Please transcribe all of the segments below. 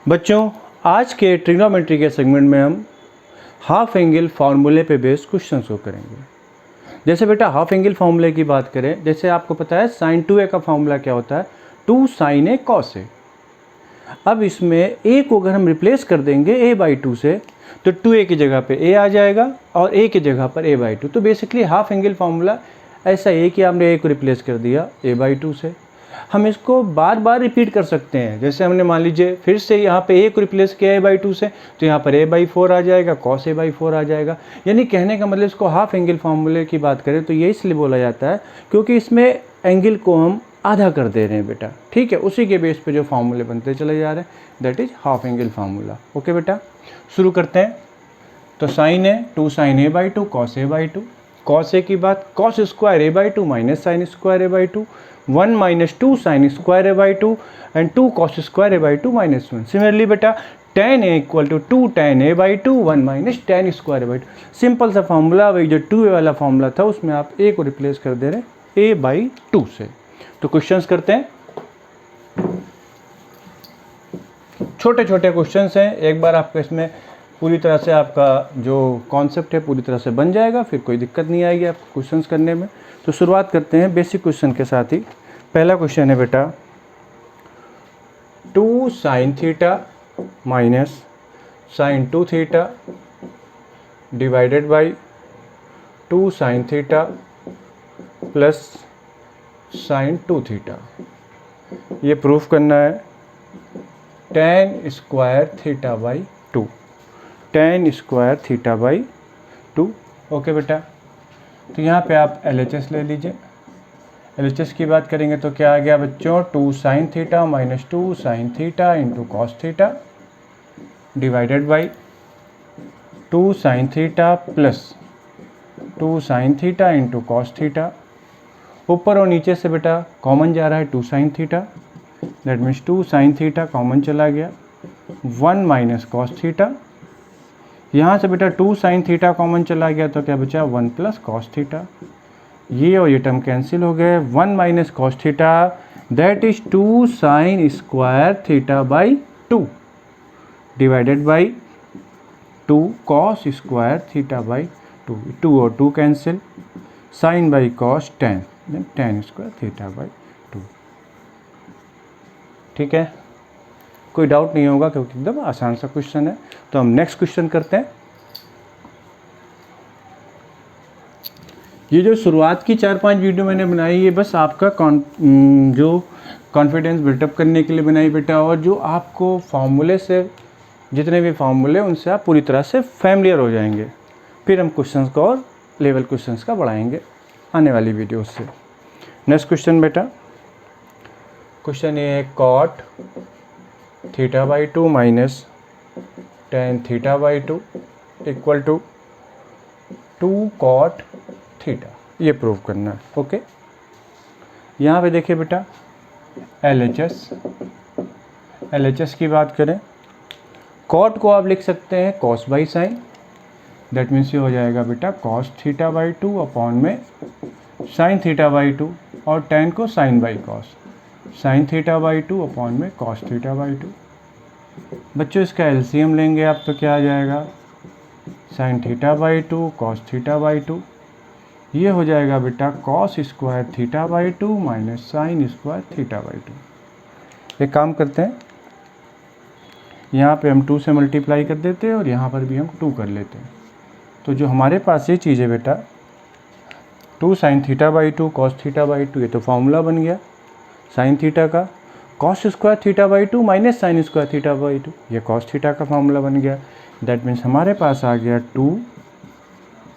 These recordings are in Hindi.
बच्चों, आज के ट्रिग्नोमेट्री के सेगमेंट में हम हाफ एंगल फार्मूले पे बेस्ड क्वेश्चंस को करेंगे। जैसे बेटा हाफ एंगल फार्मूले की बात करें, जैसे आपको पता है साइन 2a का फार्मूला क्या होता है, 2 sin a cos a। अब इसमें a को अगर हम रिप्लेस कर देंगे a/2 से तो 2a की जगह पे a आ जाएगा और a की जगह पर a/2। तो बेसिकली हाफ एंगल फार्मूला ऐसा है कि आपने a को रिप्लेस कर दिया a/2 से। हम इसको बार बार रिपीट कर सकते हैं। जैसे हमने मान लीजिए फिर से यहाँ पे a को रिप्लेस किया a/2 से, तो यहाँ पर a/4 आ जाएगा, cos a/4 आ जाएगा। यानी कहने का मतलब इसको हाफ एंगल फार्मूले की बात करें तो ये इसलिए बोला जाता है क्योंकि इसमें एंगल को हम आधा कर दे रहे हैं बेटा। ठीक है, उसी के बेस पे जो फार्मूले बनते चले जा रहे हैं, that is half angle formula. Okay बेटा, शुरू करते हैं। तो साइन है 2 sin a/2 cos a/2। cos a की बात cos square a/2 minus sine square a/2, 1 minus 2 sine square a/2 and 2 cos square a/2 minus 1। Similarly बेटा tan a equal to 2 tan a/2 1 minus tan square a/2। Simple सा फार्मूला, वही जो 2a वाला फार्मूला था उसमें आप a को रिप्लेस कर दे रहे हैं a/2 से। तो क्वेश्चंस करते हैं। छोटे छोटे क्वेश्चंस हैं, एक बार आपको इसमें पूरी तरह से आपका जो कॉन्सेप्ट है पूरी तरह से बन जाएगा, फिर कोई दिक्कत नहीं आएगी आपको क्वेश्चंस करने में। तो शुरुआत करते हैं बेसिक क्वेश्चन के साथ ही। पहला क्वेश्चन है बेटा 2 sin theta minus sin 2 theta divided by 2 sin theta plus sin 2 theta. ये प्रूफ करना है tan square theta by 2, tan square theta by 2। Okay बेटा, तो यहाँ पे आप LHS ले लीजिए। LHS की बात करेंगे तो क्या आ गया बच्चों, 2 sin theta minus 2 sin theta into cos theta divided by 2 sin theta plus 2 sin theta into cos theta. ऊपर और नीचे से बेटा कॉमन जा रहा है 2 sin theta, that means 2 sin theta common चला गया, 1 माइनस कॉस थीटा। यहाँ से बेटा 2 sin थीटा कॉमन चला गया तो क्या बचा 1 प्लस कॉस थीटा। ये और ये टर्म कैंसिल हो गए, 1 minus cos theta that is 2 sin square theta by 2 divided by 2 cos square theta by 2। 2 और 2 cancel, sine by cos tan, tan square theta by 2। ठीक है, कोई डाउट नहीं होगा क्योंकि एकदम आसान सा क्वेश्चन है। तो हम नेक्स्ट क्वेश्चन करते हैं। ये जो शुरुआत की 4-5 वीडियो मैंने बनाई ये बस आपका जो कॉन्फिडेंस बिल्टअप करने के लिए बनाई बेटा, और जो आपको फार्मूले से जितने भी फार्मूले उनसे आप पूरी तरह से फैमिलियर हो जाएंगे। फिर हम क्वेश्चंस को और लेवल क्वेश्चंस का बढ़ाएंगे आने वाली वीडियो से। नेक्स्ट क्वेश्चन बेटा, क्वेश्चन ये है cot theta by 2 minus tan theta by 2 equal to 2 cot theta. ये प्रूव करना है। ओके, यहाँ पे देखिए बेटा LHS की बात करें, कॉट को आप लिख सकते हैं cos by sine, that means ये हो जाएगा बेटा कॉस थीटा बाई 2 अपॉन में साइन थीटा बाई 2, और टेन को sine by cos, sine theta by 2 upon में कॉस थीटा बाई 2। बच्चों इसका LCM लेंगे आप तो क्या आ जाएगा, sign theta by 2 cos theta by 2। ये हो जाएगा बेटा cos square theta by 2 minus sine square theta by 2। एक काम करते हैं, यहाँ पे हम 2 से मल्टीप्लाई कर देते हैं और यहाँ पर भी हम 2 कर लेते हैं। तो जो हमारे पास ये चीज़ है बेटा 2 sign theta by 2 cos theta by 2, ये तो फार्मूला बन गया साइन थीटा का, cos square theta by 2 minus sine square theta by 2, ये कॉस थीटा का फार्मूला बन गया। दैट मीन्स हमारे पास आ गया 2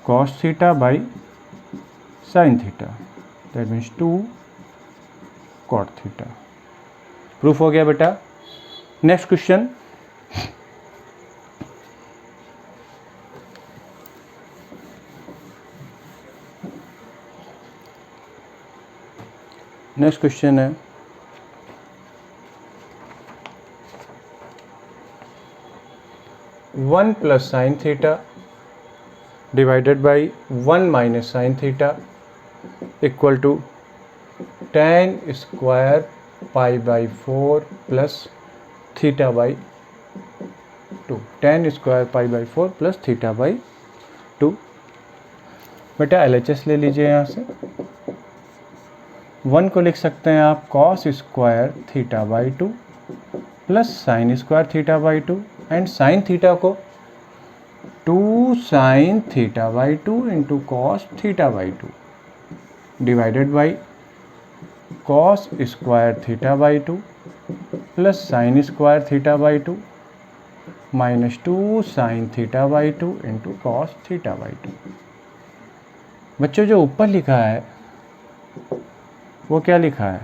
cos theta by sine theta, that means 2 cot theta. Proof हो गया बेटा। नेक्स्ट क्वेश्चन, नेक्स्ट क्वेश्चन है 1 plus sine theta divided by 1 minus sine theta equal to tan square pi by 4 plus theta by 2, tan square pi by 4 plus theta by 2। बेटा LHS ले लीजिए यहाँ से। 1 को लिख सकते हैं आप cos square theta by 2 plus sine square theta by 2, and sine theta को 2 sign theta by 2 into cos theta by 2 divided by cos square theta by 2 plus sine square theta by 2 minus 2 sign theta by 2 into cos theta by 2। बच्चों जो ऊपर लिखा है वो क्या लिखा है,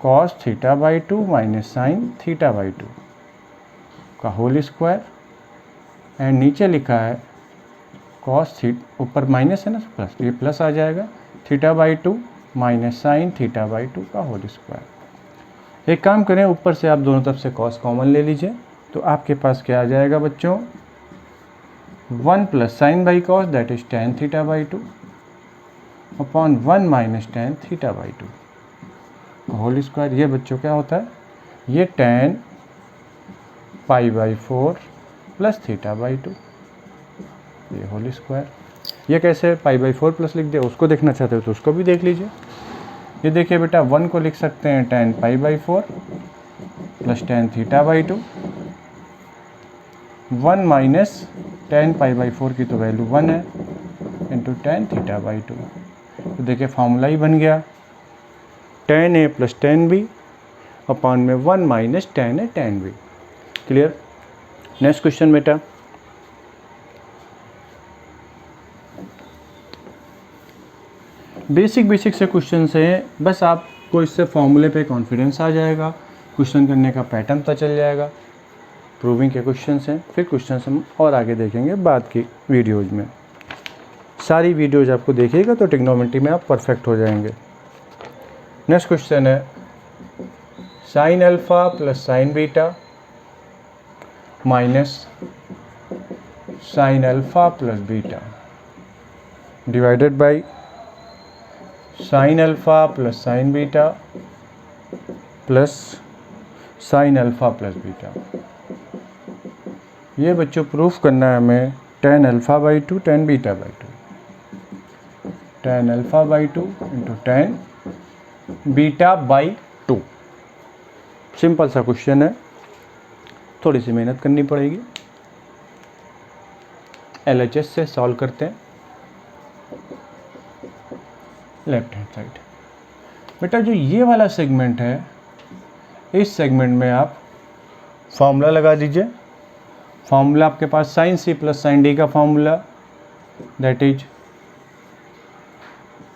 cos theta by 2 minus sine theta by 2 का होल स्क्वायर, एंड नीचे लिखा है cos थीटा, ऊपर माइनस है ना प्लस, ये प्लस आ जाएगा, theta by 2 minus sine theta by 2 का होल स्क्वायर। एक काम करें, ऊपर से आप दोनों तरफ से cos कॉमन ले लीजिए, तो आपके पास क्या आ जाएगा बच्चों, 1 plus sine by cos that is tan theta by 2 upon 1 minus tan theta by 2 whole square. ये बच्चों क्या होता है, ये tan pi by 4 plus theta by 2, ये होल स्क्वायर। ये कैसे पाई बाई 4 प्लस लिख दिया, उसको देखना चाहते हो तो उसको भी देख लीजिए। ये देखिए बेटा, 1 को लिख सकते हैं tan pi by 4 plus tan theta by 2, 1 minus tan pi by 4 की तो वैल्यू 1 है इंटू tan थीटा बाई 2। तो देखिए फार्मूला ही बन गया, tan A plus tan B upon में 1 minus tan A tan B। Clear. Next question बेटा, बेसिक से क्वेश्चन से, बस आपको इससे फॉर्मूले पे कॉन्फिडेंस आ जाएगा, क्वेश्चन करने का पैटर्न पता चल जाएगा। प्रूविंग के क्वेश्चन हैं, फिर क्वेश्चन हम और आगे देखेंगे बाद की वीडियोज़ में। सारी वीडियोज़ आपको देखिएगा तो ट्रिग्नोमेट्री में आप परफेक्ट हो जाएंगे। नेक्स्ट क्वेश्चन है sign alpha plus sine beta minus sign alpha plus beta divided by sine alpha plus sine beta plus sine alpha plus beta. ये बच्चों प्रूफ करना है हमें tan alpha by 2 tan beta by 2, tan alpha by 2 into tan beta by 2। Simple सा क्वेश्चन है, थोड़ी सी मेहनत करनी पड़ेगी। LHS से सॉल्व करते हैं। लेफ्ट हैंड साइड बेटा, जो ये वाला सेगमेंट है, इस सेगमेंट में आप फॉर्मूला लगा दीजिए। फॉर्मूला आपके पास sine C plus sine D का formula, that is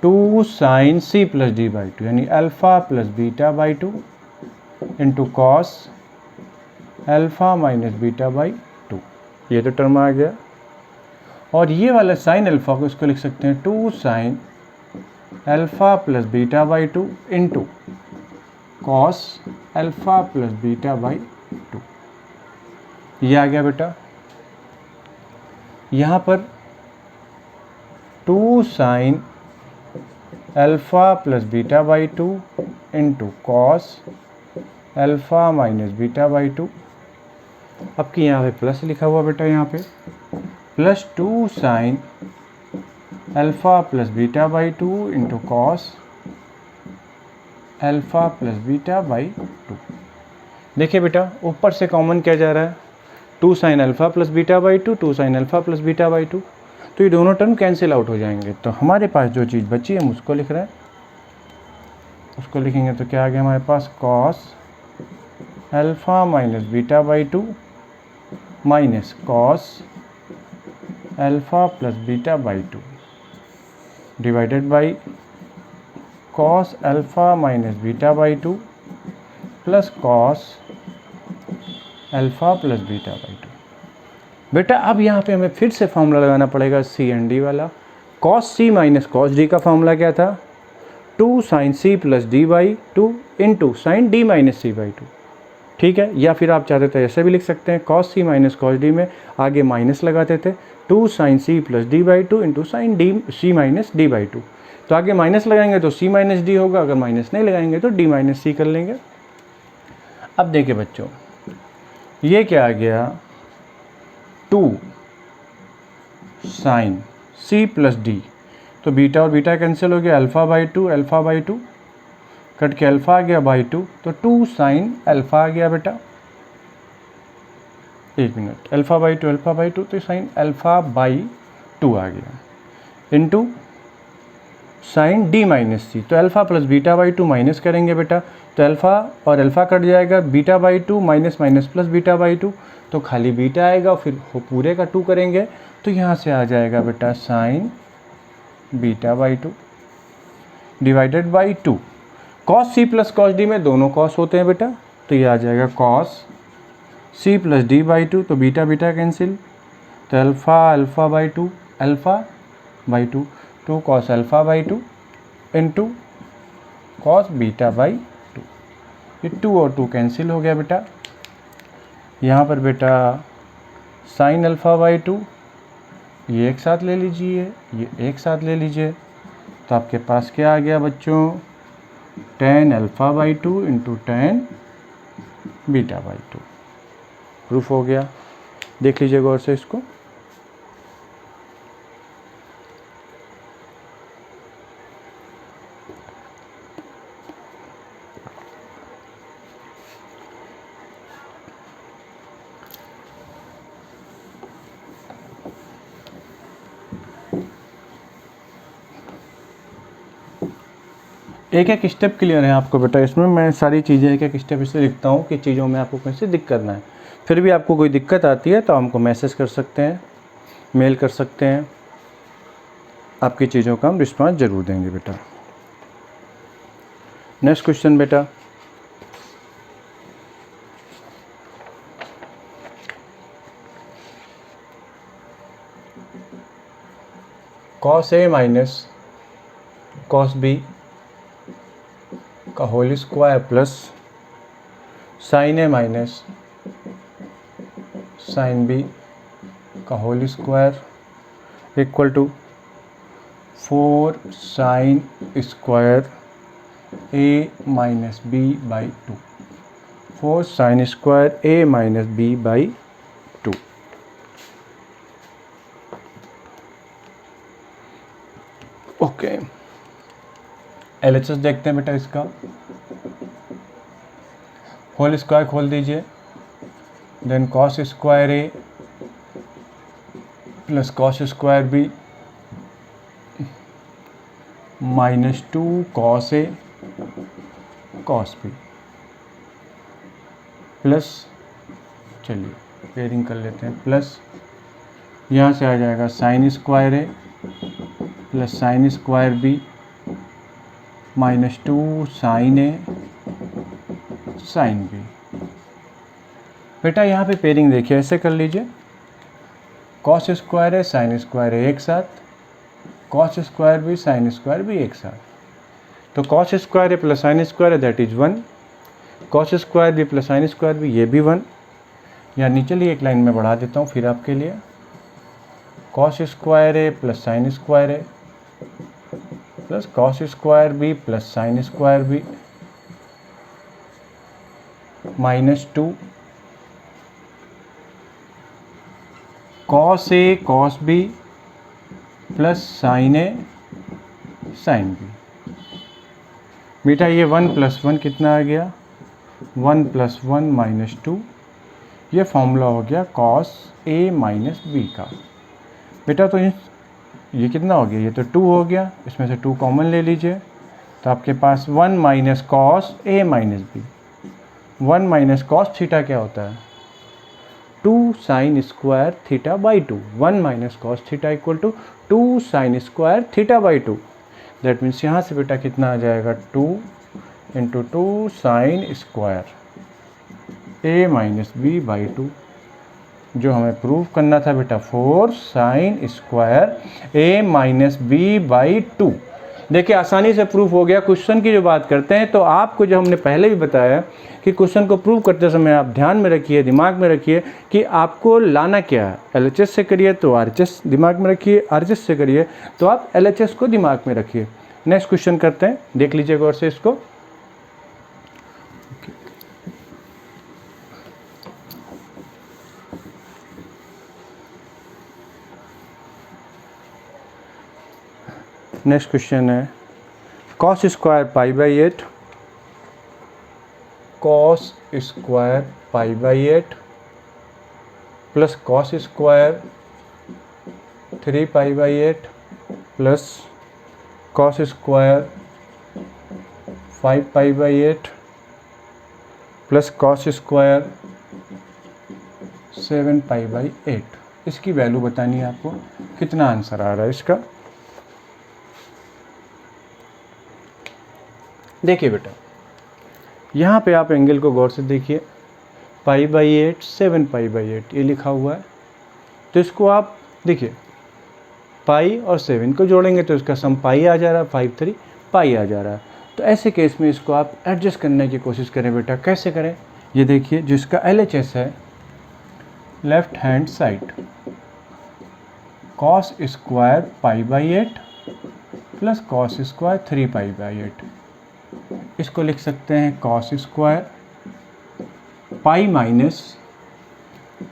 2 sine C plus D by 2 यानी alpha plus beta by 2 into cos alpha minus beta by 2। ये तो टर्म आ गया। और ये वाला साइन अल्फ़ा को इसको लिख सकते हैं 2 sine alpha plus beta by 2 into cos alpha plus beta by 2। ये आ गया बेटा। यहाँ पर 2 sine alpha plus beta by 2 into cos alpha minus beta by 2। अब कि यहाँ पे प्लस लिखा हुआ बेटा, यहाँ पे plus 2 sine alpha plus beta by 2 into cos alpha plus beta by 2। देखिए बेटा, ऊपर से कॉमन क्या जा रहा है, 2 sine alpha plus beta by 2, 2 sine alpha plus beta by 2, तो ये दोनों टर्म कैंसिल आउट हो जाएंगे। तो हमारे पास जो चीज़ बची है हम उसको लिख रहे हैं। उसको लिखेंगे तो क्या आ गया हमारे पास, cos alpha minus beta by 2 minus cos alpha plus beta by 2 divided by cos alpha minus beta by 2 plus cos alpha plus beta by 2। बेटा अब यहाँ पे हमें फिर से फॉर्मूला लगाना पड़ेगा सी एंड डी वाला। कॉस सी माइनस कॉस डी का फॉर्मूला क्या था, 2 sine C plus D by 2 into sine D minus C by 2। ठीक है, या फिर आप चाहते तो ऐसे भी लिख सकते हैं, कॉस सी माइनस कॉस डी में आगे माइनस लगाते थे, 2 sine C plus D by 2 into sine D C minus D by 2। तो आगे माइनस लगाएंगे तो सी माइनस डी होगा, अगर माइनस नहीं लगाएंगे तो डी माइनस सी कर लेंगे। अब देखिए बच्चों, ये क्या आ गया 2 साइन C प्लस डी, तो बीटा और बीटा कैंसिल हो गया, अल्फ़ा बाई टू कट के अल्फ़ा आ गया बाई 2, तो 2 साइन अल्फ़ा आ गया बेटा। एक मिनट, अल्फ़ा बाई टू तो साइन अल्फ़ा बाई 2 आ गया इंटू साइन डी माइनस सी, तो alpha plus beta by 2 minus करेंगे बेटा, तो अल्फ़ा और अल्फ़ा कट जाएगा, beta by 2 minus minus plus beta by 2, तो खाली बीटा आएगा, फिर पूरे का 2 करेंगे, तो यहाँ से आ जाएगा बेटा sine beta by 2 divided by 2। Cos C plus cos D में दोनों कॉस होते हैं बेटा, तो ये आ जाएगा cos C plus D by 2, तो बीटा बीटा कैंसिल, तो alpha by 2 alpha by 2, 2 cos alpha by 2 into cos beta by 2, ये 2 और 2 कैंसिल हो गया बेटा। यहाँ पर बेटा साइन अल्फ़ा बाई 2 ये एक साथ ले लीजिए, ये एक साथ ले लीजिए, तो आपके पास क्या आ गया बच्चों, tan alpha by 2 into tan beta by 2। Proof हो गया, देख लीजिए गौर से इसको। एक एक स्टेप क्लियर है आपको बेटा, इसमें मैं सारी चीज़ें एक एक स्टेप इसलिए लिखता हूँ कि चीज़ों में आपको कैसे दिक्कत करना है। फिर भी आपको कोई दिक्कत आती है तो हमको मैसेज कर सकते हैं, मेल कर सकते हैं, आपकी चीज़ों का हम रिस्पांस ज़रूर देंगे बेटा। नेक्स्ट क्वेश्चन बेटा, cos A minus cos B का whole square plus sine A minus sine B का whole square equal to 4 sine square A minus B by 2, 4 sine square A minus B by 2। Okay, LHS देखते हैं बेटा इसका। होल स्क्वायर खोल दीजिए, then cos square A plus cos square B minus 2 cos A cos B plus, चलिए पेयरिंग कर लेते हैं, प्लस यहाँ से आ जाएगा sine square A plus sine square B minus 2 sine A sine B. बेटा यहाँ पे पेयरिंग देखिए, ऐसे कर लीजिए, कॉस स्क्वायर है साइन स्क्वायर है एक साथ, कॉस स्क्वायर भी साइन स्क्वायर भी एक साथ, तो कॉस स्क्वायर है प्लस साइन स्क्वायर है दैट इज़ 1, कॉस स्क्वायर भी प्लस साइन स्क्वायर भी ये भी 1। या नीचे लिए एक लाइन में बढ़ा देता हूँ फिर आपके लिए, कॉस स्क्वायर है प्लस साइन स्क्वायर है plus cos square B plus sine square B minus 2 cos A cos B plus sine A sine B. बेटा ये 1 प्लस 1 कितना आ गया, 1 प्लस 1 माइनस 2, ये फॉर्मूला हो गया कॉस ए माइनस बी का। बेटा तो ये कितना हो गया, ये तो 2 हो गया, इसमें से 2 कॉमन ले लीजिए, तो आपके पास 1 minus cos A minus B, 1 minus cos theta क्या होता है 2 sine square theta by 2, 1 minus cos theta equal to 2 sine square theta by 2। That means यहाँ से बेटा कितना आ जाएगा 2 into 2 sine square A minus B by 2, जो हमें प्रूव करना था बेटा 4 sine square A minus B by 2। देखिए आसानी से प्रूफ हो गया। क्वेश्चन की जो बात करते हैं तो आपको जो हमने पहले भी बताया कि क्वेश्चन को प्रूव करते समय आप ध्यान में रखिए, दिमाग में रखिए कि आपको लाना क्या है। LHS से करिए तो RHS दिमाग में रखिए, RHS से करिए तो आप LHS को दिमाग में रखिए। नेक्स्ट क्वेश्चन करते हैं, देख लीजिए गौर से इसको। नेक्स्ट क्वेश्चन है cos square pi by 8, cos square pi by 8 plus cos square 3 pi by 8 plus cos square 5 pi by 8 plus cos square 7 pi by 8। इसकी वैल्यू बतानी है आपको, कितना आंसर आ रहा है इसका। देखिए बेटा, यहाँ पे आप एंगल को गौर से देखिए, पाई बाई 8 7 पाई बाई 8 ये लिखा हुआ है। तो इसको आप देखिए, पाई और 7 को जोड़ेंगे तो इसका सम पाई आ जा रहा है, 5 3 पाई आ जा रहा है। तो ऐसे केस में इसको आप एडजस्ट करने की कोशिश करें बेटा। कैसे करें, ये देखिए, जो इसका LHS है left hand side, cos square pi by 8 plus cos square 3 pi by 8, इसको लिख सकते हैं cos square pi minus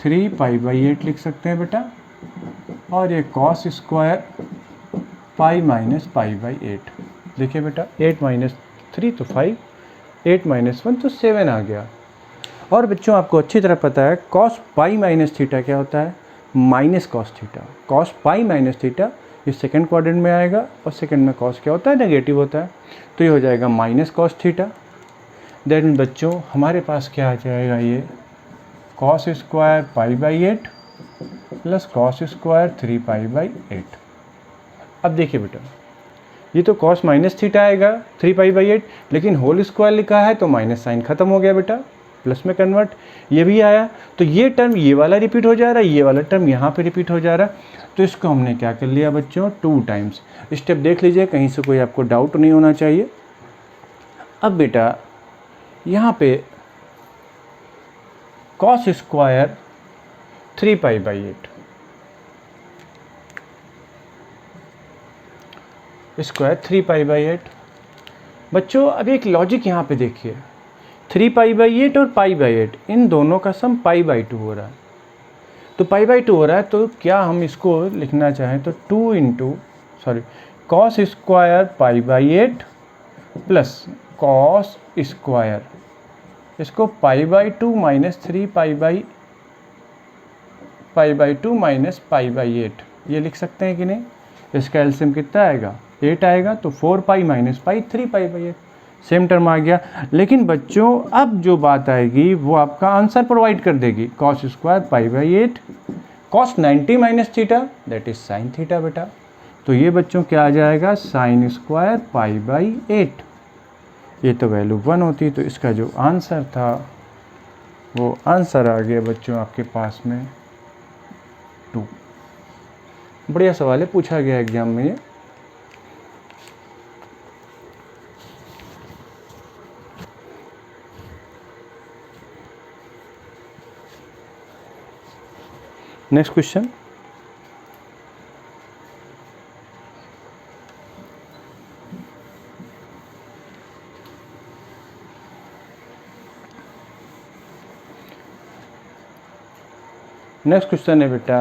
3 pi by 8 लिख सकते हैं बेटा, और ये cos square pi minus pi by 8। देखिए बेटा, 8 माइनस 3 तो 5, 8 माइनस 1 तो 7 आ गया। और बच्चों आपको अच्छी तरह पता है कॉस पाई माइनस थीटा क्या होता है, minus cos theta. Cos pi minus theta ये सेकंड क्वाड्रेंट में आएगा, और सेकंड में कॉस क्या होता है, नेगेटिव होता है, तो ये हो जाएगा माइनस कॉस थीटा। देन बच्चों हमारे पास क्या आ जाएगा, ये cos square pi by 8 plus cos square 3 pi by 8। अब देखिए बेटा, ये तो कॉस माइनस थीटा आएगा 3 पाई बाई 8, लेकिन होल स्क्वायर लिखा है तो माइनस साइन खत्म हो गया बेटा, प्लस में कन्वर्ट, ये भी आया। तो ये टर्म ये वाला रिपीट हो जा रहा है, ये वाला टर्म यहाँ पे रिपीट हो जा रहा है। तो इसको हमने क्या कर लिया बच्चों, 2 टाइम्स। स्टेप देख लीजिए, कहीं से कोई आपको डाउट नहीं होना चाहिए। अब बेटा यहाँ पे cos square 3 pi by 8 square 3 pi by 8। बच्चों अब एक लॉजिक यहाँ पे देखिए, 3 पाई बाई 8 और पाई बाई 8 इन दोनों का सम पाई बाई 2 हो रहा है। तो पाई बाई 2 हो रहा है, तो क्या हम इसको लिखना चाहें तो cos square pi by 8 plus cos square, इसको pi by 2 minus 3 pi by 2 minus pi by 8 ये लिख सकते हैं कि नहीं। इसका एलसीएम कितना आएगा, 8 आएगा, तो 4 pi minus pi 3 pi by 8 same term आ गया। लेकिन बच्चों अब जो बात आएगी वो आपका आंसर प्रोवाइड कर देगी, cos square pi by 8 cos 90 minus theta that is sine theta बेटा। तो ये बच्चों क्या आ जाएगा, साइन स्क्वायर पाई बाई 8। ये तो वैल्यू 1 होती, तो इसका जो आंसर था वो आंसर आ गया बच्चों आपके पास में 2। बढ़िया सवाल है, पूछा गया एग्जाम में ये। नेक्स्ट क्वेश्चन, नेक्स्ट क्वेश्चन है बेटा,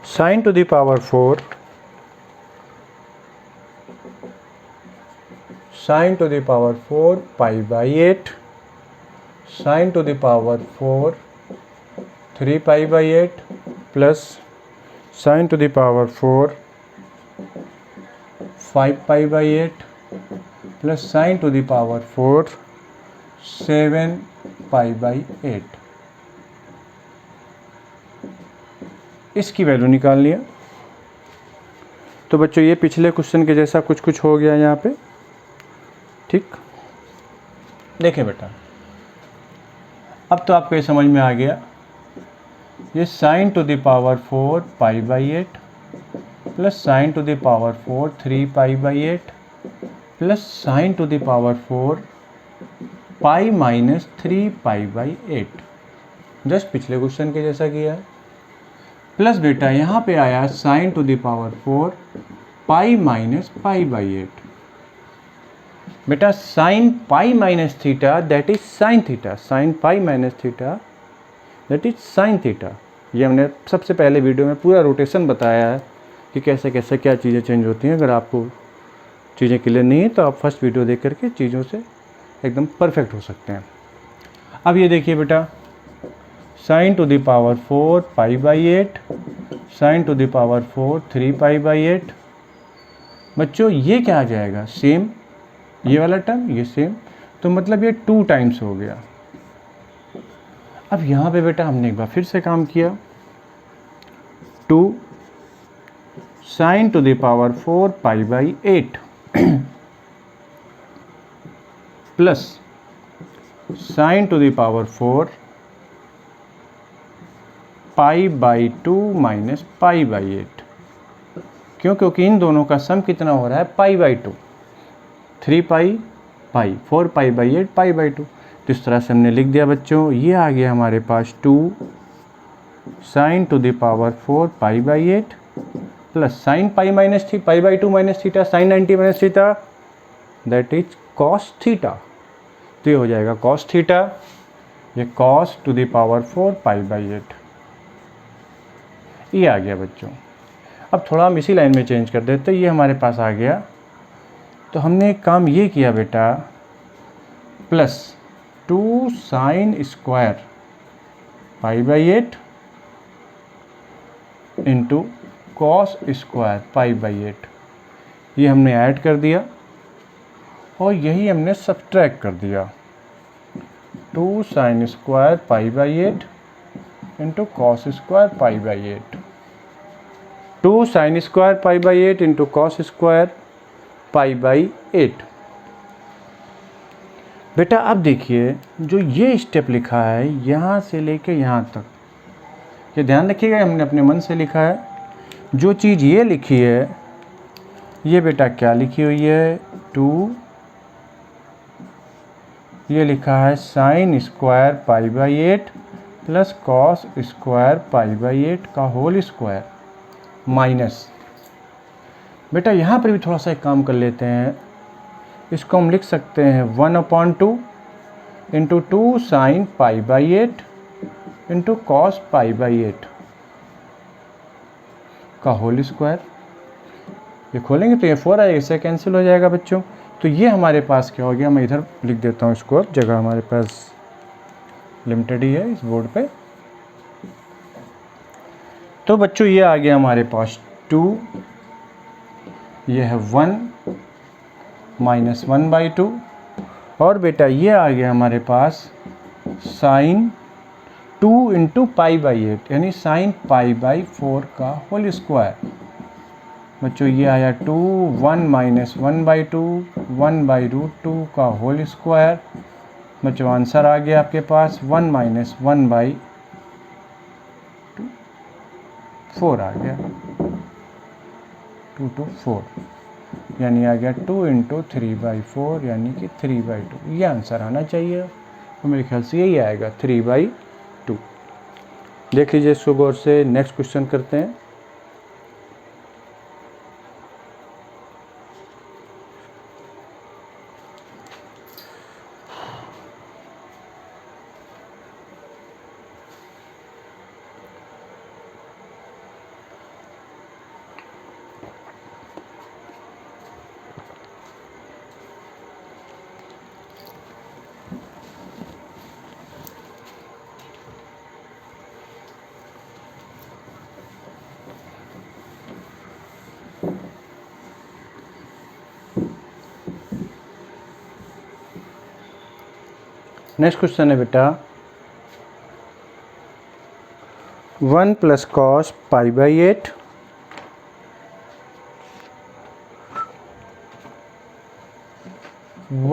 sign to the power 4 sign to the power 4 pi by 8 sign to the power 4 3 pi by 8 plus sign to the power 4 5 pi by 8 plus sign to the power 4 7 pi by 8। इसकी वैल्यू निकालनी है। तो बच्चों ये पिछले क्वेश्चन के जैसा कुछ कुछ हो गया यहाँ पे, ठीक। देखें बेटा, अब तो आपको ये समझ में आ गया, ये sign to the power 4 pi by 8 plus sign to the power 4 3 pi by 8 plus sign to the power 4 pi minus 3 pi by 8, just पिछले क्वेश्चन के जैसा किया है। प्लस बेटा यहाँ पे आया sign to the power 4 pi minus pi by 8। बेटा sign pi minus theta that is sine theta, sign pi minus theta that is sine theta. ये हमने सबसे पहले वीडियो में पूरा रोटेशन बताया है कि कैसे कैसे क्या चीज़ें चेंज होती हैं। अगर आपको चीज़ें क्लियर नहीं है तो आप फर्स्ट वीडियो देख करके चीज़ों से एकदम परफेक्ट हो सकते हैं। अब ये देखिए बेटा, sign to the power 4 pi by 8, sign to the power 4 3 pi by 8। बच्चों ये क्या आ जाएगा, सेम ये वाला टर्म, ये सेम, तो मतलब ये 2 टाइम्स हो गया। अब यहाँ पे बेटा हमने एक बार फिर से काम किया, 2 sine to the power 4 pi by 8 plus sign to the power 4 pi by 2 minus pi by 8। क्यों? क्योंकि इन दोनों का सम कितना हो रहा है, पाई by 2, 3 pi pi, 4 pi by 8 pi by 2। तो इस तरह से हमने लिख दिया बच्चों। ये आ गया हमारे पास 2 sine to the power 4 pi by 8 plus sine pi minus थी pi by 2 minus theta sine 90 minus theta that is cos theta. तो ये हो जाएगा कॉस थीटा, ये cos to the power 4 pi by 8 ये आ गया बच्चों। अब थोड़ा हम इसी लाइन में चेंज कर देते, ये हमारे पास आ गया। तो हमने एक काम ये किया बेटा, plus 2 sine square pi by 8 into cos square pi by 8, ये हमने ऐड कर दिया और यही हमने सब्ट्रैक्ट कर दिया। 2 sine square pi by 8 into cos square pi by 8, 2 sine square pi by 8 into cos square pi by 8। बेटा अब देखिए, जो ये स्टेप लिखा है यहाँ से लेके यहाँ तक, ये ध्यान रखिएगा, हमने अपने मन से लिखा है। जो चीज़ ये लिखी है, ये बेटा क्या लिखी हुई है, 2, ये लिखा है sine square pi by 8 plus cos square pi by 8 का होल स्क्वायर माइनस। बेटा यहाँ पर भी थोड़ा सा एक काम कर लेते हैं, इसको हम लिख सकते हैं 1/2 into 2 sine pi by 8 into cos pi by 8 का होल स्क्वायर। ये खोलेंगे तो ये 4 आएगा, इससे कैंसिल हो जाएगा बच्चों। तो ये हमारे पास क्या हो गया, मैं इधर लिख देता हूँ इसको, जगह हमारे पास लिमिटेड ही है इस बोर्ड पे। तो बच्चों ये आ गया हमारे पास 2, ये है 1 माइनस 1/2, और बेटा ये आ गया हमारे पास साइन 2 इंटू पाई बाई 8 यानी साइन पाई बाई 4 का होल स्क्वायर। बच्चों ये आया 2, 1 माइनस 1/2 1/√2 का होल स्क्वायर। बच्चों आंसर आ गया आपके पास 1 माइनस 1/2 4 आ गया, 2 to 4 यानी आ गया 2 इंटू 3/4 यानी कि 3/2। ये आंसर आना चाहिए, तो मेरे ख्याल से यही आएगा 3/2। देख लीजिए इसको गौर से। नेक्स्ट क्वेश्चन करते हैं। नेक्स्ट क्वेश्चन है बेटा, 1 plus cos pi by 8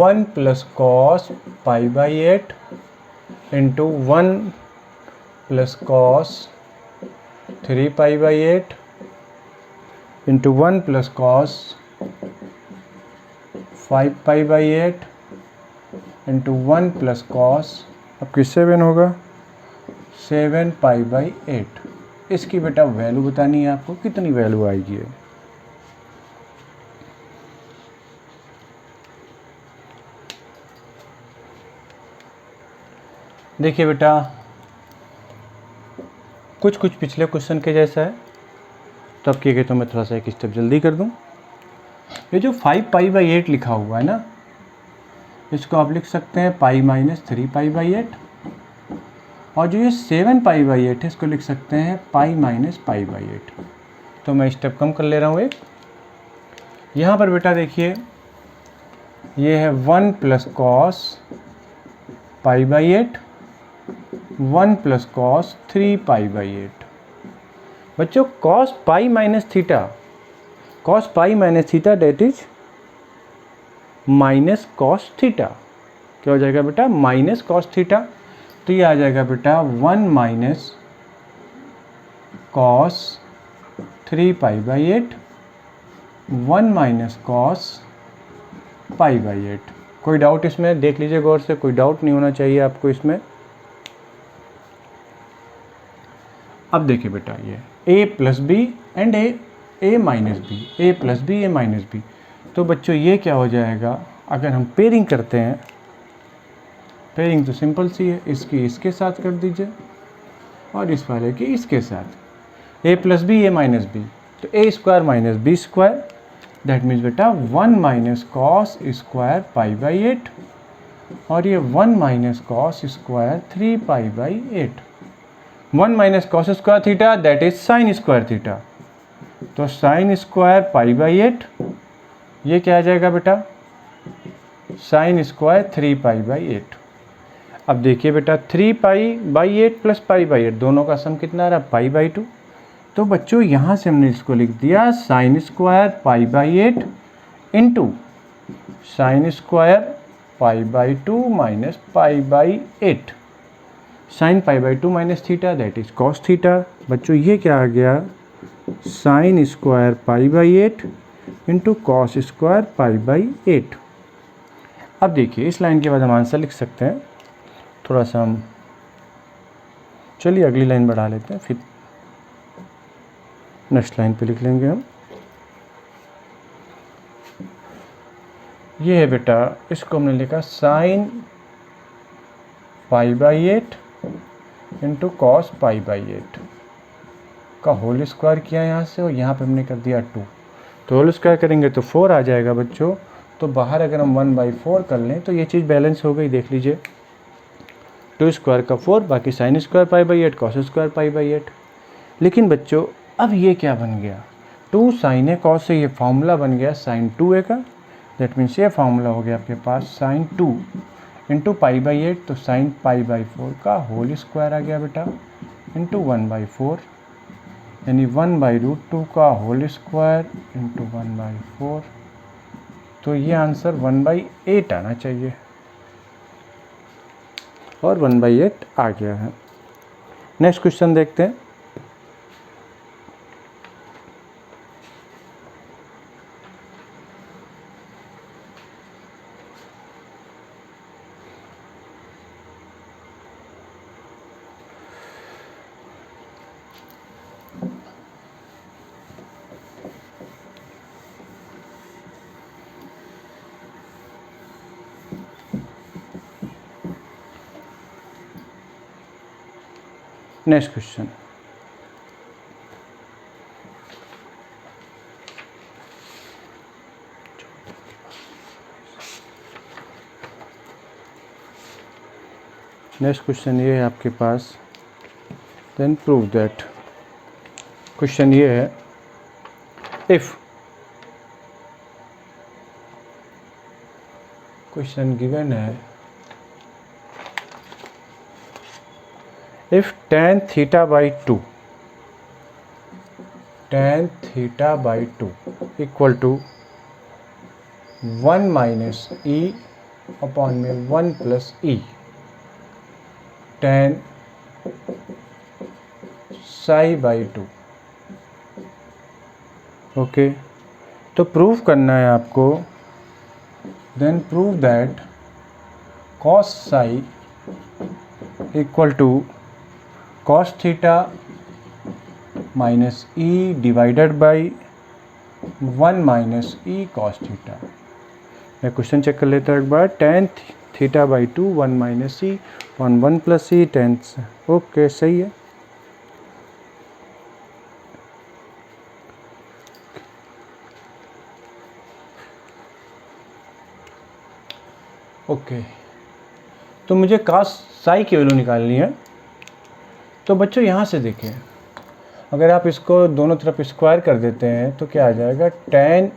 1 plus cos pi by 8 into 1 plus cos 3 pi by 8 into 1 plus cos 5 pi by 8 into 1 plus cos, अब किस 7 होगा, 7 पाई बाई 8। इसकी बेटा वैल्यू बतानी है आपको, कितनी वैल्यू आएगी। देखिए बेटा, कुछ पिछले क्वेश्चन के जैसा है, तो अब क्या तो मैं थोड़ा सा एक स्टेप जल्दी कर दूं। ये जो 5π/8 लिखा हुआ है ना, इसको आप लिख सकते हैं पाई माइनस 3π/8, और जो ये 7π/8 है इसको लिख सकते हैं पाई माइनस π/8। तो मैं स्टेप कम कर ले रहा हूँ एक। यहाँ पर बेटा देखिए, ये है 1 प्लस कॉस π/8, 1 प्लस कॉस 3π/8। बच्चों cos pi minus theta that is minus cos theta. क्या हो जाएगा बेटा? Minus cos theta. तो ये आ जाएगा बेटा 1 माइनस कॉस 3π/8, 1 माइनस कॉस π/8। कोई डाउट इसमें? देख लीजिए गौर से, कोई डाउट नहीं होना चाहिए आपको इसमें। अब देखिए बेटा, ये a plus b and a minus b, a plus B a minus B. तो बच्चों ये क्या हो जाएगा, अगर हम पेयरिंग करते हैं, पेयरिंग तो सिंपल सी है, इसकी इसके साथ कर दीजिए और इस वाले की इसके साथ, a plus B a minus B, तो a square minus B square, that means बेटा 1 माइनस कॉस स्क्वायर π/8, और ये 1 minus cos square 3π/8। 1 minus cos square theta that is sine square theta, तो साइन स्क्वायर π/8, ये क्या आ जाएगा बेटा? Sine square 3π/8। अब देखिए बेटा, 3π/8 प्लस π/8 दोनों का सम कितना आ रहा? π/2। तो बच्चों यहाँ से हमने इसको लिख दिया sine square π/8 into sine square π/2 minus π/8, sine π/2 minus theta that is cos theta. बच्चों ये क्या आ गया? Sine square π/8 into cos square π/8। अब देखिए, इस लाइन के बाद हम आंसर लिख सकते हैं। थोड़ा सा हम, चलिए अगली लाइन बढ़ा लेते हैं, फिर नेक्स्ट लाइन पे लिख लेंगे हम। ये है बेटा, इसको हमने लिखा साइन π/8 इंटू कॉस π/8 का होल स्क्वायर किया यहाँ से, और यहाँ पे हमने कर दिया 2। तो होल स्क्वायर करेंगे तो 4 आ जाएगा बच्चों। तो बाहर अगर हम 1/4 कर लें तो ये चीज़ बैलेंस हो गई। देख लीजिए, 2 स्क्वायर का 4, बाकी साइन स्क्वायर π/8 कॉस स्क्वायर π/8। लेकिन बच्चों अब ये क्या बन गया? 2 साइन ए कॉस से ये फार्मूला बन गया साइन 2a का, दैट मीन्स ये फार्मूला हो गया आपके पास साइन 2 इंटू π/8, तो साइन π/4 का होल स्क्वायर आ गया बेटा, इंटू 1/4, यानी 1/√2 का होल स्क्वायर इंटू 1/4। तो ये आंसर 1/8 आना चाहिए, और 1/8 आ गया है। नेक्स्ट क्वेश्चन देखते हैं। नेक्स्ट क्वेश्चन, नेक्स्ट क्वेश्चन ये है आपके पास, देन प्रूव दैट। क्वेश्चन ये है, इफ क्वेश्चन गिवन है, if tan theta by 2 equal to 1 minus e upon में 1 plus e tan psi by 2, okay. तो प्रूव करना है आपको, then prove that cos psi equal to cos theta minus e divided by 1 minus e cos theta. मैं क्वेश्चन चेक कर लेता हूँ एक बार। tan theta by 2 1 minus c upon 1 plus c tan. Okay सही है। ओके तो मुझे कास साई की वैल्यू निकालनी है। तो बच्चों यहाँ से देखिए, अगर आप इसको दोनों तरफ स्क्वायर कर देते हैं तो क्या आ जाएगा, tan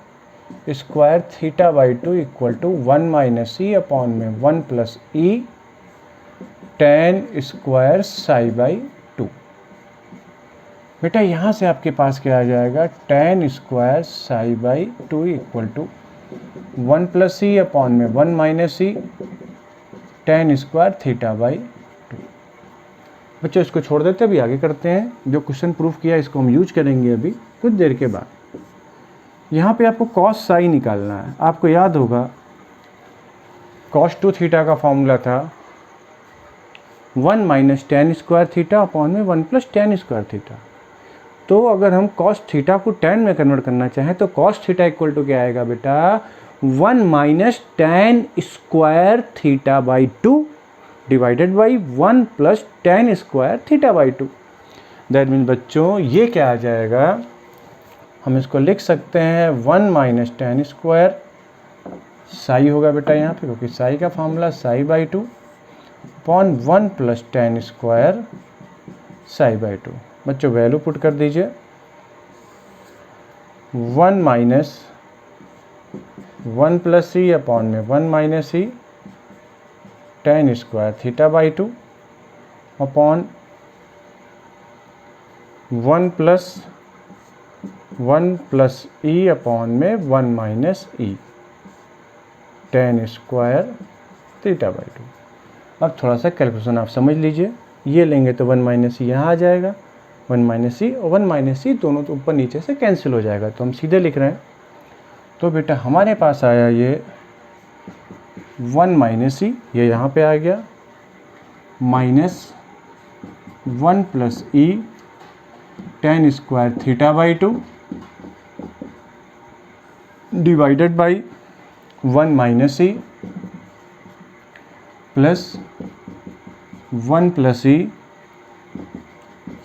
square theta by 2 equal to 1 minus c upon में 1 plus e tan square psi by 2। बेटा यहाँ से आपके पास क्या आ जाएगा, tan square psi by 2 equal to 1 plus c upon में 1 minus c tan square theta by 2। बच्चों इसको छोड़ देते हैं, अभी आगे करते हैं। जो क्वेश्चन प्रूफ किया इसको हम यूज करेंगे अभी कुछ देर के बाद। यहाँ पे आपको कॉस साई निकालना है। आपको याद होगा कॉस 2 थीटा का फॉर्मूला था 1 minus tan square theta upon में 1 प्लस टेन स्क्वायर थीटा। तो अगर हम कॉस थीटा को टेन में कन्वर्ट करना चाहें तो कॉस थीटा इक्वल टू क्या आएगा बेटा, 1 minus tan square theta by 2 divided by 1 plus tan square theta by 2। That means बच्चों ये क्या आ जाएगा, हम इसको लिख सकते हैं 1 माइनस टेन स्क्वायर साई होगा बेटा यहाँ पे, क्योंकि साई का formula Sai by 2 upon 1 plus tan square psi by 2। बच्चों वैल्यू पुट कर दीजिए, 1 माइनस 1 प्लस सी अपॉन में 1 minus c tan square theta by 2 upon 1 plus e upon में 1 minus e tan square theta by 2। अब थोड़ा सा कैलकुलेशन आप समझ लीजिए, ये लेंगे तो 1 माइनस सी यहाँ आ जाएगा, 1 माइनस सी और 1 माइनस सी दोनों तो ऊपर नीचे से कैंसिल हो जाएगा, तो हम सीधे लिख रहे हैं। तो बेटा हमारे पास आया ये 1 माइनस सी, ये यहाँ पे आ गया, minus 1 plus e tan square theta by 2 divided by 1 minus c plus 1 plus e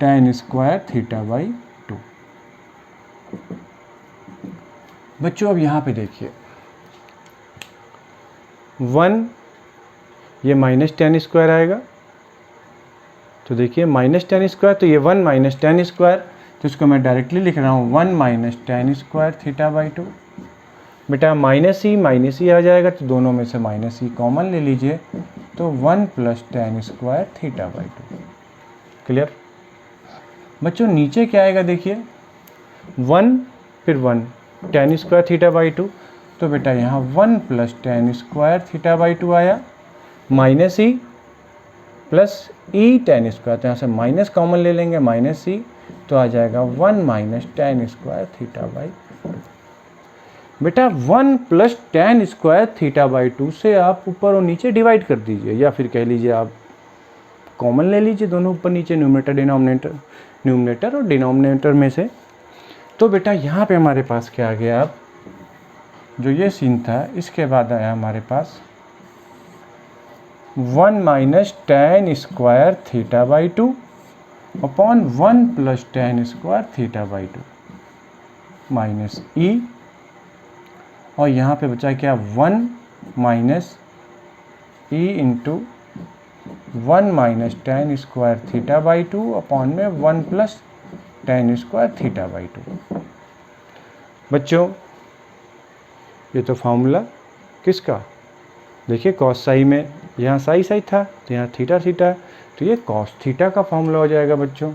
tan square theta by 2। बच्चों अब यहाँ पे देखिए 1, ये माइनस टेन स्क्वायर आएगा, तो देखिए माइनस टेन स्क्वायर, तो ये 1 माइनस टेन स्क्वायर, तो इसको मैं डायरेक्टली लिख रहा हूँ 1 minus tan square theta by 2। बेटा माइनस ही आ जाएगा, तो दोनों में से माइनस ही कॉमन ले लीजिए, तो 1 plus tan square theta by 2। Clear? बच्चों नीचे क्या आएगा देखिए, 1 फिर 1 टेन स्क्वायर थीटा बाई 2, तो बेटा यहाँ 1 plus tan square theta by 2 आया, minus E plus e tan square, तो यहाँ से माइनस कॉमन ले लेंगे, माइनस ई, तो आ जाएगा 1 minus tan square theta by 2। बेटा 1 plus tan square theta by 2 से आप ऊपर और नीचे डिवाइड कर दीजिए, या फिर कह लीजिए आप कॉमन ले लीजिए दोनों ऊपर नीचे, न्यूमरेटर और डिनोमिनेटर में से। तो बेटा यहाँ पे हमारे पास क्या आ गया, अब जो ये सीन था इसके बाद आया हमारे पास 1 minus tan square theta by 2 upon 1 plus tan square theta by 2 minus E, और यहाँ पे बचा क्या 1 minus E into 1 minus tan square theta by 2 upon में 1 plus tan square theta by 2। बच्चों ये तो फॉर्मूला किसका, देखिए कॉस साई में यहाँ साई था, तो यहाँ थीटा, तो ये कॉस थीटा का फॉर्मूला हो जाएगा बच्चों।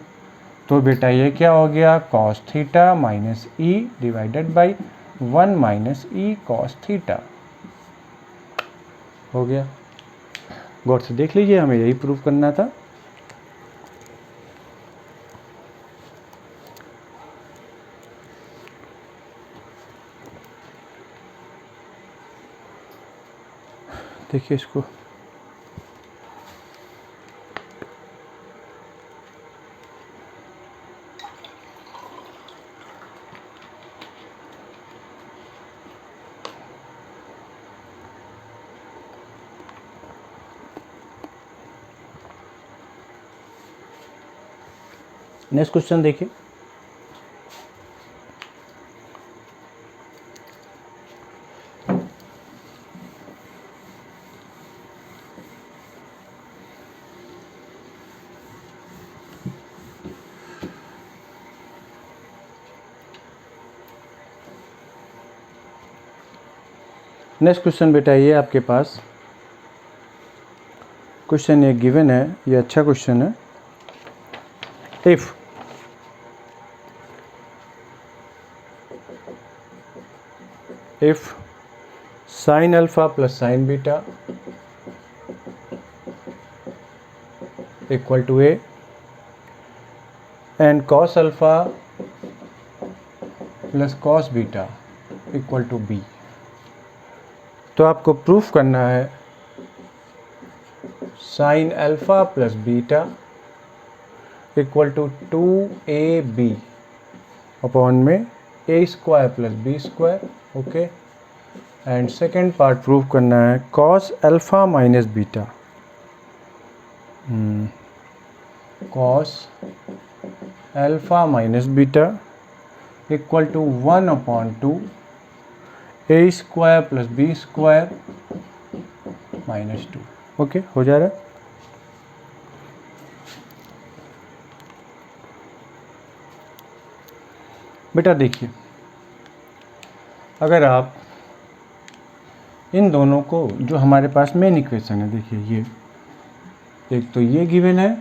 तो बेटा ये क्या हो गया, cos theta minus e divided by 1 minus E cos theta हो गया। गौर से देख लीजिए, हमें यही प्रूफ करना था। देखिए इसको, नेक्स्ट क्वेश्चन देखिए, नेक्स्ट क्वेश्चन बेटा ये आपके पास क्वेश्चन ये गिवन है, ये अच्छा क्वेश्चन है। If sine alpha plus sine beta equal to A and cos alpha plus cos beta equal to B, तो आपको प्रूफ करना है sine alpha plus beta equal to 2ab upon में ए square plus B square, okay. And second part proof करना है cos alpha minus beta, cos alpha minus beta equal to 1/2 A square plus B square minus 2, okay. हो जा रहा है। बेटा देखिए, अगर आप इन दोनों को, जो हमारे पास मेन इक्वेशन है, देखिए ये एक तो ये गिवन है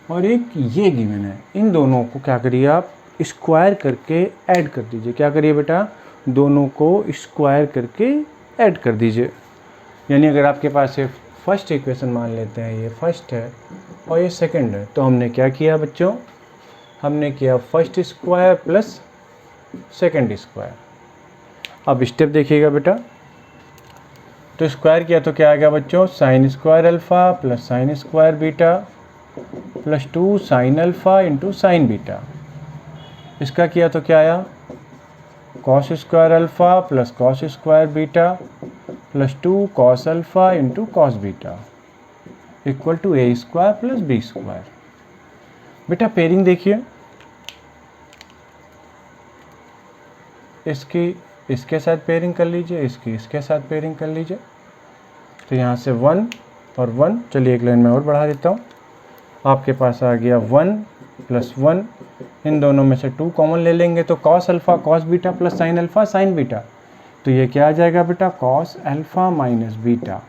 और एक ये गिवन है, इन दोनों को क्या करिए आप स्क्वायर करके ऐड कर दीजिए। क्या करिए बेटा, दोनों को स्क्वायर करके ऐड कर दीजिए। यानी अगर आपके पास ये फर्स्ट इक्वेशन मान लेते हैं, ये फर्स्ट है और ये सेकंड है, तो हमने क्या किया बच्चों, हमने किया first square plus second square. अब स्टेप देखिएगा बेटा, तो स्क्वायर किया तो क्या आ गया बच्चों, sine square alpha plus sine square beta plus 2 sine alpha into sine beta. इसका किया तो क्या आया, cos square alpha plus cos square beta plus 2 cos alpha into cos beta equal to A square plus B square. बेटा पेयरिंग देखिए, इसकी इसके साथ पेयरिंग कर लीजिए, इसकी इसके साथ पेयरिंग कर लीजिए। तो यहाँ से 1 और 1, चलिए एक लाइन में और बढ़ा देता हूँ। आपके पास आ गया 1 प्लस 1, इन दोनों में से 2 कॉमन ले लेंगे तो cos alpha cos beta plus sine alpha sine beta, तो ये क्या आ जाएगा बेटा, cos alpha minus beta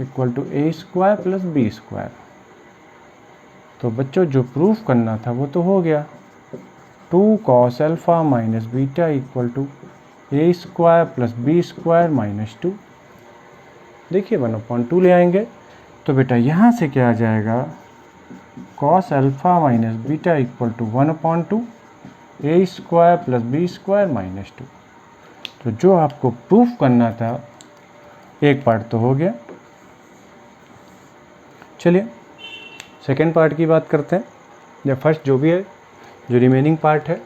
equal to A square plus B square. तो बच्चों जो प्रूफ करना था वो तो हो गया, 2 cos alpha minus beta equal to A square plus B square minus 2। देखिए 1/2 ले आएंगे तो बेटा यहाँ से क्या आ जाएगा, cos alpha minus beta equal to 1/2 A square plus B square minus 2। तो जो आपको प्रूफ करना था एक पार्ट तो हो गया। चलिए सेकेंड पार्ट की बात करते हैं, या फर्स्ट जो भी है, जो रिमेनिंग पार्ट है।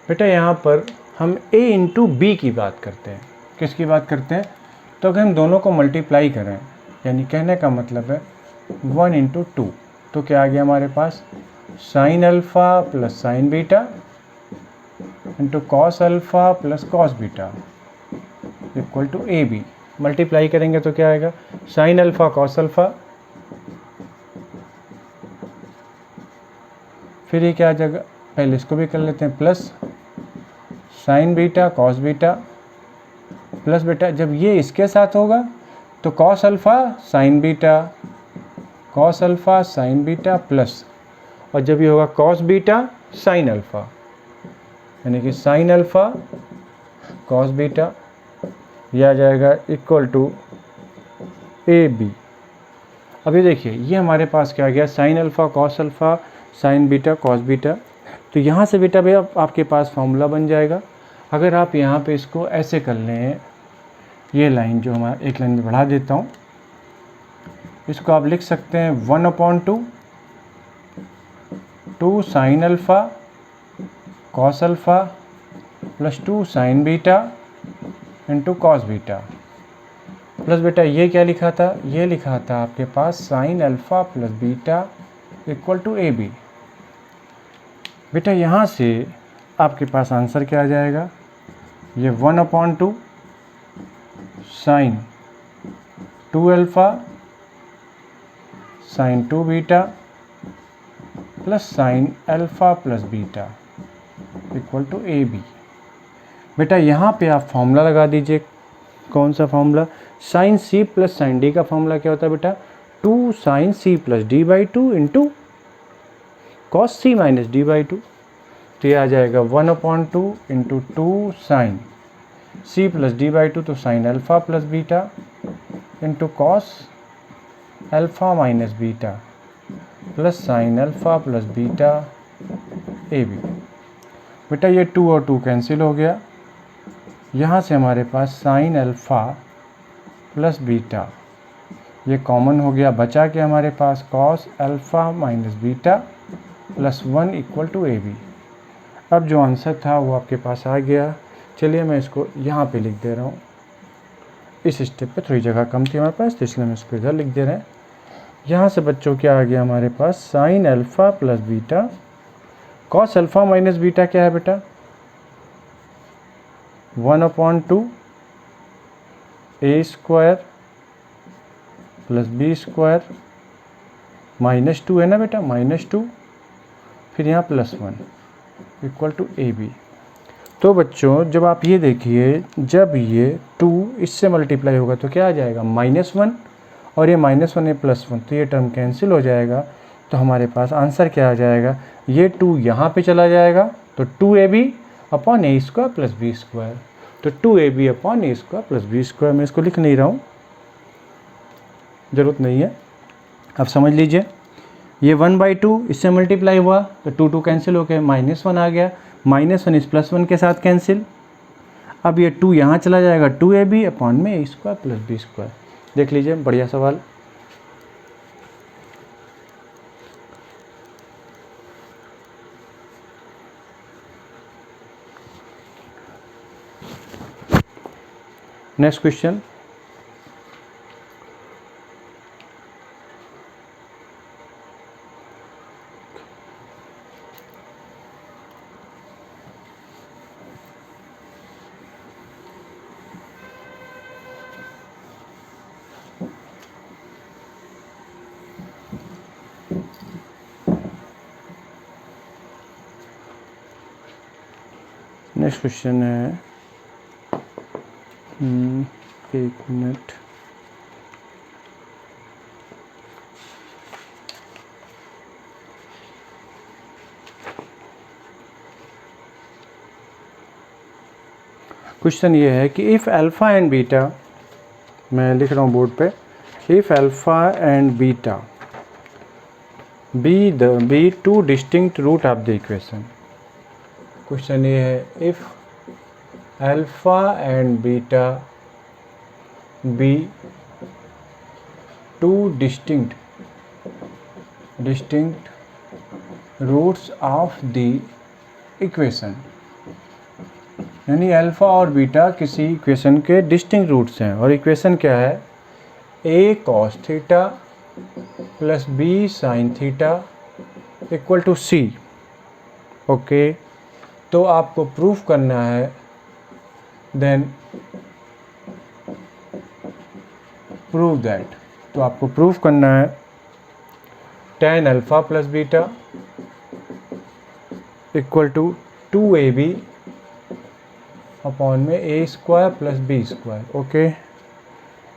बेटा यहाँ पर हम a इंटू बी की बात करते हैं। किसकी बात करते हैं, तो अगर हम दोनों को मल्टीप्लाई करें, यानी कहने का मतलब है 1 इंटू 2, तो क्या आ गया हमारे पास, sine alpha plus sine beta into cos alpha plus cos beta equal to A B. Multiply करेंगे तो क्या आएगा, साइन अल्फ़ा कॉस अल्फ़ा, फिर ये क्या आ जाएगा, पहले इसको भी कर लेते हैं, plus sine beta cos beta plus बेटा जब ये इसके साथ होगा तो cos alpha sine beta, cos alpha sine beta plus, और जब ये होगा कॉस बीटा साइन अल्फ़ा, यानी कि साइन अल्फ़ा कॉस बीटा, यह आ जाएगा इक्वल टू ए बी। अभी देखिए ये हमारे पास क्या आ गया, sign alpha cos alpha sine beta cos beta. तो यहाँ से बेटा भैया आपके पास फॉर्मूला बन जाएगा। अगर आप यहाँ पे इसको ऐसे कर लें, ये लाइन जो हमारा एक लाइन में बढ़ा देता हूँ, इसको आप लिख सकते हैं 1/2 2 sine alpha cos alpha plus 2 sine beta into cos beta plus बेटा ये क्या लिखा था, ये लिखा था आपके पास sine alpha plus beta equal to A B. बेटा यहाँ से आपके पास आंसर क्या आ जाएगा, ये 1/2 sine 2 alpha sine 2 beta plus sine alpha plus beta equal to A B. बेटा यहाँ पे आप फॉर्मूला लगा दीजिए। कौन सा फॉर्मूला, साइन सी प्लस साइन डी का फॉर्मूला क्या होता है बेटा, 2 sine C plus D by 2 into cos C minus D by 2। तो ये आ जाएगा 1/2 into 2 sine C plus D by 2, तो sine alpha plus beta into cos alpha minus beta plus sine alpha plus beta a B. बेटा ये 2 और 2 कैंसिल हो गया, यहाँ से हमारे पास साइन अल्फ़ा प्लस बीटा ये कॉमन हो गया, बचा के हमारे पास cos alpha minus beta plus 1 equal to A B. अब जो आंसर था वो आपके पास आ गया। चलिए मैं इसको यहाँ पे लिख दे रहा हूँ, इस स्टेप पे थोड़ी जगह कम थी हमारे पास, तो इसलिए हम इसको इधर लिख दे रहे हैं। यहाँ से बच्चों क्या आ गया हमारे पास, sine alpha plus beta cos alpha minus beta क्या है बेटा, 1/2 ए स्क्वायर प्लस बी स्क्वायर -2 है ना बेटा, -2 फिर यहाँ +1 इक्वल टू ए बी। तो बच्चों जब आप ये देखिए, जब ये 2 इससे मल्टीप्लाई होगा तो क्या आ जाएगा, -1 और ये -1 ये +1, तो ये टर्म कैंसिल हो जाएगा। तो हमारे पास आंसर क्या आ जाएगा, ये 2 यहाँ पे चला जाएगा तो 2ab अपॉन ए स्क्वायर प्लस बी स्क्वायर, तो 2ab अपॉन ए स्क्वायर प्लस बी स्क्वायर। मैं इसको लिख नहीं रहा हूँ, ज़रूरत नहीं है, अब समझ लीजिए। ये 1/2 इससे मल्टीप्लाई हुआ तो 2 कैंसिल हो गए, -1 आ गया, -1 इस +1 के साथ कैंसिल। अब ये 2 यहाँ चला जाएगा, 2ab अपॉन में ए स्क्वायर प्लस बी स्क्वायर। देख लीजिए, बढ़िया सवाल। नेक्स्ट क्वेश्चन, नेक्स्ट क्वेश्चन है, एक मिनट, क्वेश्चन ये है कि इफ़ अल्फ़ा एंड बीटा, मैं लिख रहा हूँ बोर्ड पे, if alpha and beta be two distinct root of the equation. Question ये है, if alpha and beta be two distinct roots of the equation, यानी अल्फ़ा और बीटा किसी इक्वेशन के डिस्टिंक्ट रूट्स हैं, और इक्वेशन क्या है, a cos theta plus b sine theta equal to c। Okay, तो आपको प्रूफ करना है, देन प्रूव दैट, तो आपको प्रूफ करना है tan alpha plus beta equal to 2ab upon में ए square plus B square. Okay,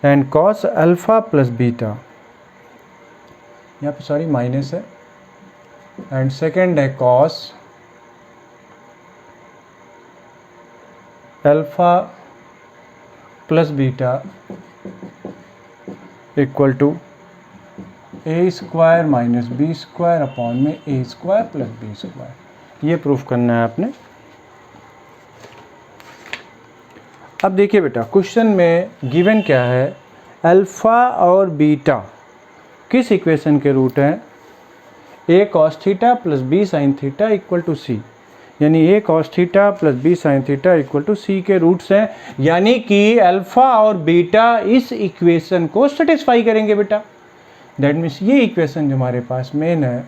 and cos alpha plus beta, यहाँ पे सॉरी माइनस है, एंड सेकेंड है cos alpha plus beta equal to A square minus B square upon में ए स्क्वायर प्लस बी स्क्वायर। ये प्रूफ करना है आपने। अब देखिए बेटा, क्वेश्चन में गिवन क्या है, अल्फ़ा और बीटा किस इक्वेशन के रूट हैं, A cos theta plus B sine theta equal to C. यानी A cos theta plus B sine theta equal to C के रूट्स हैं, यानी कि अल्फ़ा और बीटा इस इक्वेशन को सेटिस्फाई करेंगे बेटा। दैट मीन्स ये इक्वेशन जो हमारे पास मेन है,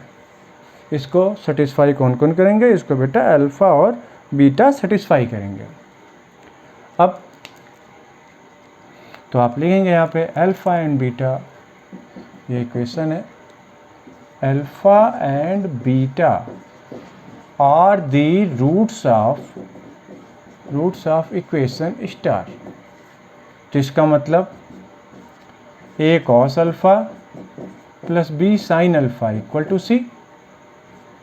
इसको सेटिस्फाई कौन कौन करेंगे? इसको बेटा अल्फ़ा और बीटा सेटिस्फाई करेंगे। अब तो आप लिखेंगे यहाँ पे अल्फ़ा एंड बीटा, ये इक्वेशन है, alpha and beta are the roots of equation star. तो इसका मतलब A cos alpha plus B sine alpha equal to C.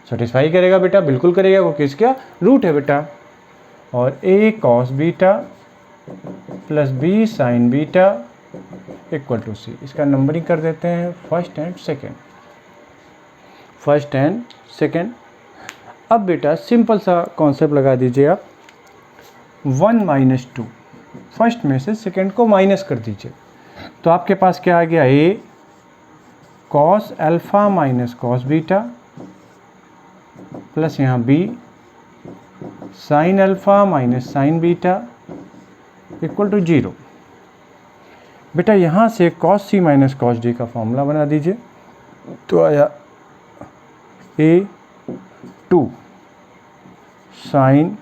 Satisfy करेगा बेटा, बिल्कुल करेगा, वो किसका रूट है बेटा। और A cos beta plus B sine beta equal to C. इसका नंबरिंग कर देते हैं फर्स्ट एंड सेकेंड। अब बेटा सिंपल सा कॉन्सेप्ट लगा दीजिए आप, 1 माइनस 2, फर्स्ट में से सेकेंड को माइनस कर दीजिए, तो आपके पास क्या आ गया? A cos alpha minus cos beta plus यहाँ B sine alpha minus sine beta equal to 0। बेटा यहाँ से कॉस सी माइनस कॉस डी का फॉर्मूला बना दीजिए, तो आया A 2 sine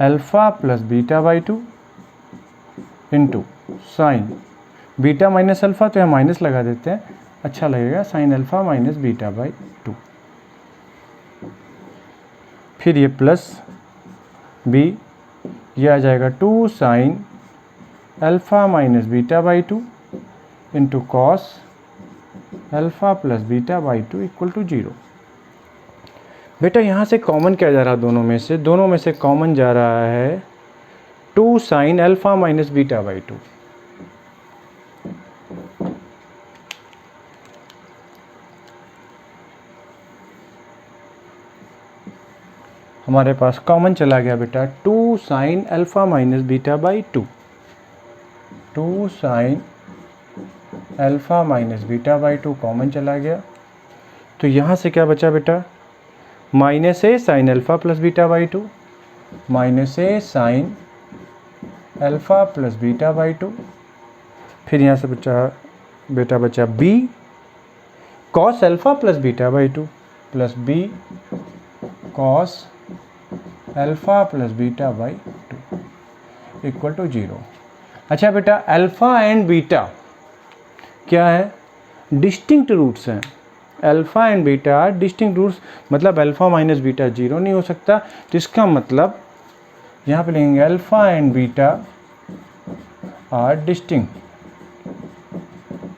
alpha plus beta by 2 into sine beta minus alpha, तो यहाँ माइनस लगा देते हैं, अच्छा लगेगा, sine alpha minus beta by 2। फिर ये प्लस बी, ये आ जाएगा 2 sine alpha minus beta by 2 into cos alpha plus beta by 2 equal to 0। बेटा यहाँ से कॉमन क्या जा रहा है? दोनों में से कॉमन जा रहा है 2 sine alpha minus beta by 2। हमारे पास कॉमन चला गया बेटा 2 sine alpha minus beta by 2, 2 sine alpha minus beta by 2 common चला गया। तो यहाँ से क्या बचा बेटा? Minus a sine alpha plus beta by 2 minus a sine alpha plus beta by 2। फिर यहाँ से बचा b cos alpha plus beta by 2 plus b cos alpha plus beta by 2 equal to 0। अच्छा बेटा, अल्फ़ा एंड बीटा क्या है? डिस्टिंक्ट रूट्स हैं। Alpha and beta distinct roots, मतलब अल्फ़ा माइनस बीटा 0 नहीं हो सकता, तो इसका मतलब यहाँ पे लेंगे alpha and beta are distinct,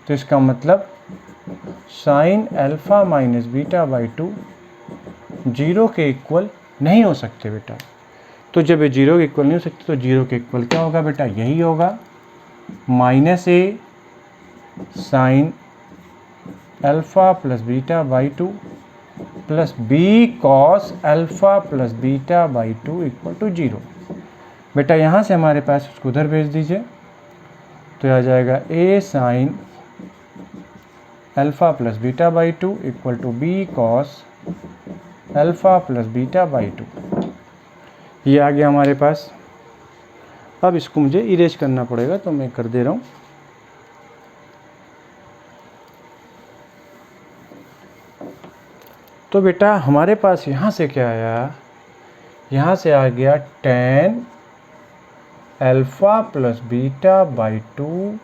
तो इसका मतलब sine alpha minus beta by 2 0 के इक्वल नहीं हो सकते बेटा। तो जब ये 0 के इक्वल नहीं हो सकते, तो 0 के इक्वल क्या होगा बेटा? यही होगा minus a sine alpha plus beta by 2 plus b cos alpha plus beta by 2 equal to 0। बेटा यहाँ से हमारे पास उसको उधर भेज दीजिए, तो आ जाएगा A sine alpha plus beta by 2 equal to B cos alpha plus beta by 2। ये आ गया हमारे पास। अब इसको मुझे इरेज करना पड़ेगा, तो मैं कर दे रहा हूँ। तो बेटा हमारे पास यहाँ से क्या आया? यहाँ से आ गया tan alpha plus beta by 2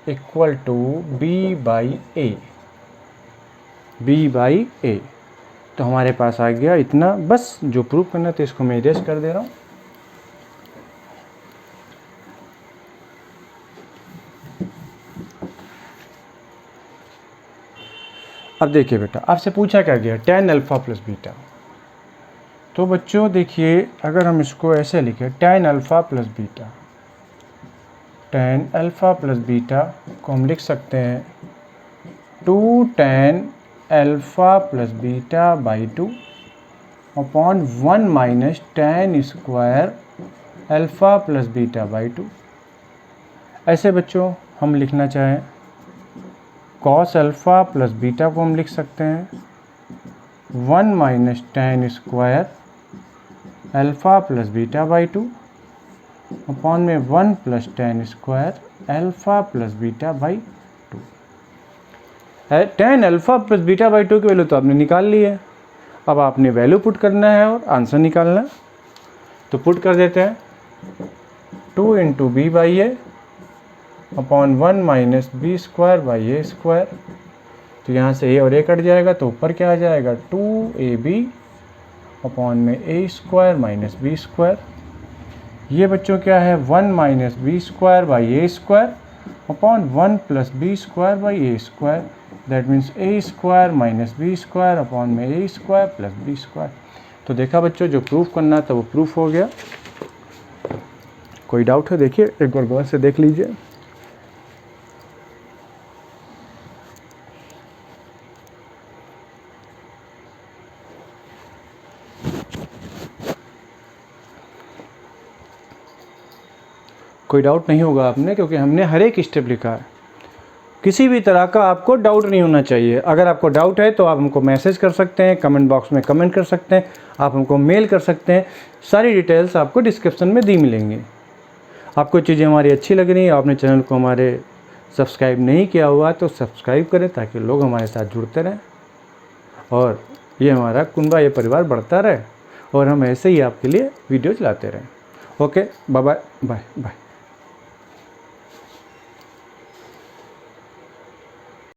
equal to B by A. तो हमारे पास आ गया इतना, बस जो प्रूव करना था इसको मैं इरेज कर दे रहा हूँ। अब देखिए बेटा, आपसे पूछा क्या गया? tan alpha plus beta. तो बच्चों देखिए, अगर हम इसको ऐसे लिखें tan alpha plus beta, tan alpha plus beta को हम लिख सकते हैं 2 tan alpha plus beta by 2 upon 1 minus tan square alpha plus beta by 2। ऐसे बच्चों हम लिखना चाहें कॉस अल्फ़ा प्लस बीटा को हम लिख सकते हैं 1 minus tan square alpha plus beta by 2 upon में 1 plus tan square alpha plus beta by 2। Tan alpha plus beta by 2 की वैल्यू तो आपने निकाल ली है, अब आपने वैल्यू पुट करना है और आंसर निकालना है। तो पुट कर देते हैं 2 into b by a upon 1 minus B square by a square. तो यहाँ से ए और ए कट जाएगा तो ऊपर क्या आ जाएगा 2ab अपॉन में ए स्क्वायर माइनस बी स्क्वायर। ये बच्चों क्या है 1 minus B square by a square upon 1 plus B square by a square, that means a square minus B square upon में ए स्क्वायर प्लस बी स्क्वायर। तो देखा बच्चों, जो प्रूफ करना था वो प्रूफ हो गया। कोई डाउट है? देखिए एक बार गौर से देख लीजिए। कोई डाउट नहीं होगा आपने, क्योंकि हमने हर एक स्टेप लिखा है। किसी भी तरह का आपको डाउट नहीं होना चाहिए। अगर आपको डाउट है तो आप हमको मैसेज कर सकते हैं, कमेंट बॉक्स में कमेंट कर सकते हैं, आप हमको मेल कर सकते हैं। सारी डिटेल्स आपको डिस्क्रिप्शन में दी मिलेंगी। आपको चीज़ें हमारी अच्छी लग रही है, आपने चैनल को हमारे सब्सक्राइब नहीं किया हुआ तो सब्सक्राइब करें, ताकि लोग हमारे साथ जुड़ते रहें और ये हमारा कुनबा ये परिवार बढ़ता रहे और हम ऐसे ही आपके लिए वीडियो चलाते रहें। Okay, bye bye bye bye.